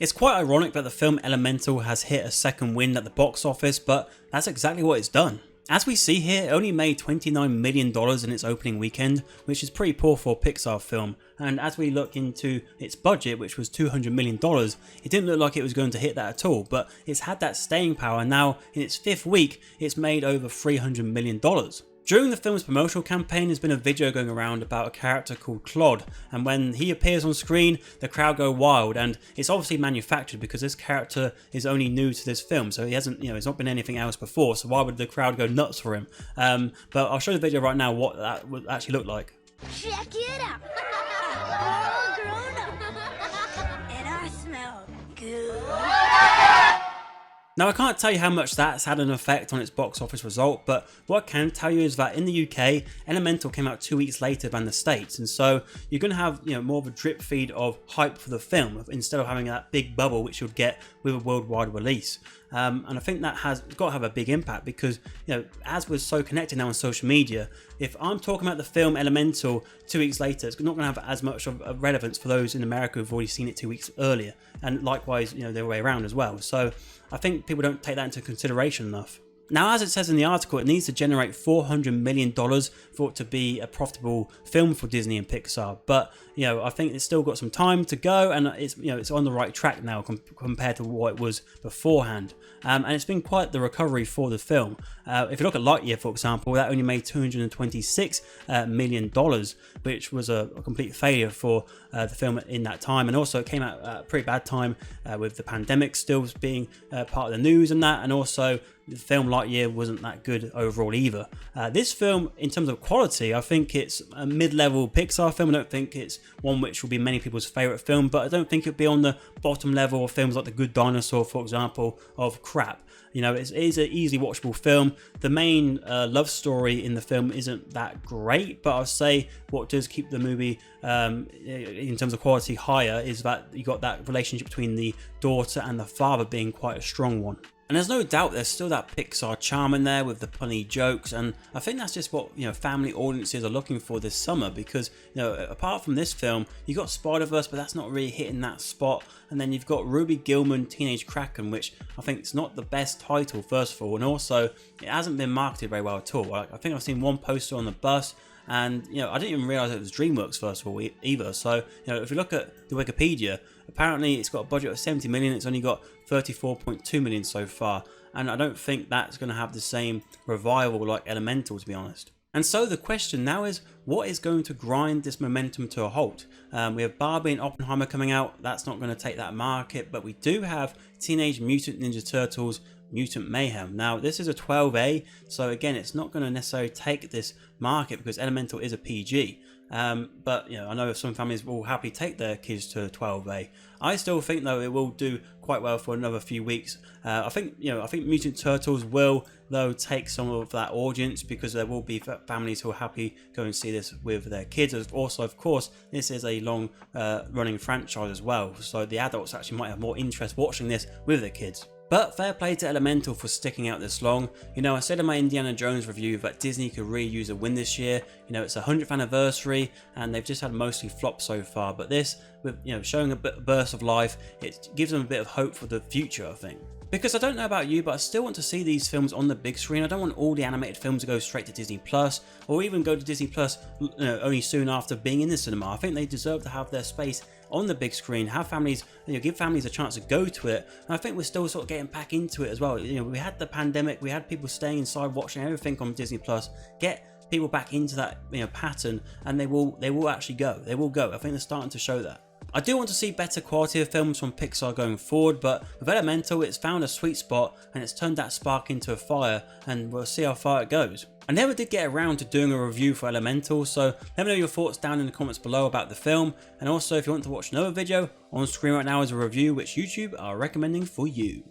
It's quite ironic that the film Elemental has hit a second wind at the box office, but that's exactly what it's done. As we see here, it only made $29 million in its opening weekend, which is pretty poor for a Pixar film, and as we look into its budget, which was $200 million, it didn't look like it was going to hit that at all, but it's had that staying power, and now in its fifth week, it's made over $300 million. During the film's promotional campaign, there's been a video going around about a character called Claude, and when he appears on screen, the crowd go wild, and it's obviously manufactured because this character is only new to this film, so he hasn't, it's not been anything else before, so why would the crowd go nuts for him? But I'll show the video right now what that would actually look like. Check it out! All grown up, and I smell good. Now I can't tell you how much that's had an effect on its box office result, but what I can tell you is that in the UK, Elemental came out 2 weeks later than the States, and so you're going to have more of a drip feed of hype for the film instead of having that big bubble which you'd get with a worldwide release. And I think that has got to have a big impact because, as we're so connected now on social media, if I'm talking about the film Elemental 2 weeks later, it's not going to have as much of a relevance for those in America who've already seen it 2 weeks earlier, and likewise, the other way around as well. So I think people don't take that into consideration enough. Now, as it says in the article, it needs to generate $400 million for it to be a profitable film for Disney and Pixar. But, I think it's still got some time to go, and it's on the right track now compared to what it was beforehand. And it's been quite the recovery for the film. If you look at Lightyear, for example, that only made $226 million, which was a complete failure for the film in that time. And also it came out at a pretty bad time with the pandemic still being part of the news and that, and also the film Lightyear wasn't that good overall either. This film, in terms of quality, I think it's a mid-level Pixar film. I don't think it's one which will be many people's favourite film, but I don't think it'll be on the bottom level of films like The Good Dinosaur, for example, of crap. It is an easily watchable film. The main love story in the film isn't that great, but I'll say what does keep the movie in terms of quality higher is that you got that relationship between the daughter and the father being quite a strong one. And there's no doubt there's still that Pixar charm in there with the punny jokes, and I think that's just what family audiences are looking for this summer because apart from this film, you got Spider-Verse, but that's not really hitting that spot, and then you've got Ruby Gillman Teenage Kraken, which I think is not the best title first of all, and also it hasn't been marketed very well at all. I think I've seen one poster on the bus, and I didn't even realise it was DreamWorks first of all either. So if you look at the Wikipedia, apparently it's got a budget of 70 million. It's only got 34.2 million so far, and I don't think that's going to have the same revival like Elemental, to be honest. And so the question now is, what is going to grind this momentum to a halt? We have Barbie and Oppenheimer coming out. That's not going to take that market, but we do have Teenage Mutant Ninja Turtles Mutant Mayhem. Now this is a 12A, so again it's not going to necessarily take this market because Elemental is a PG. But I know some families will happily take their kids to 12A. I still think though it will do quite well for another few weeks. I think Mutant Turtles will though take some of that audience because there will be families who are happy go and see this with their kids. Also, of course, this is a long running franchise as well, so the adults actually might have more interest watching this with their kids. But fair play to Elemental for sticking out this long. I said in my Indiana Jones review that Disney could really use a win this year. It's a 100th anniversary and they've just had mostly flops so far. But this, with showing a burst of life, it gives them a bit of hope for the future, I think. Because I don't know about you, but I still want to see these films on the big screen. I don't want all the animated films to go straight to Disney Plus, or even go to Disney Plus only soon after being in the cinema. I think they deserve to have their space on the big screen, have families, give families a chance to go to it. And I think we're still sort of getting back into it as well. We had the pandemic, we had people staying inside watching everything on Disney Plus. Get people back into that pattern, and they will actually go. They will go. I think they're starting to show that. I do want to see better quality of films from Pixar going forward, but with Elemental it's found a sweet spot and it's turned that spark into a fire, and we'll see how far it goes. I never did get around to doing a review for Elemental, so let me know your thoughts down in the comments below about the film, and also if you want to watch another video, on screen right now is a review which YouTube are recommending for you.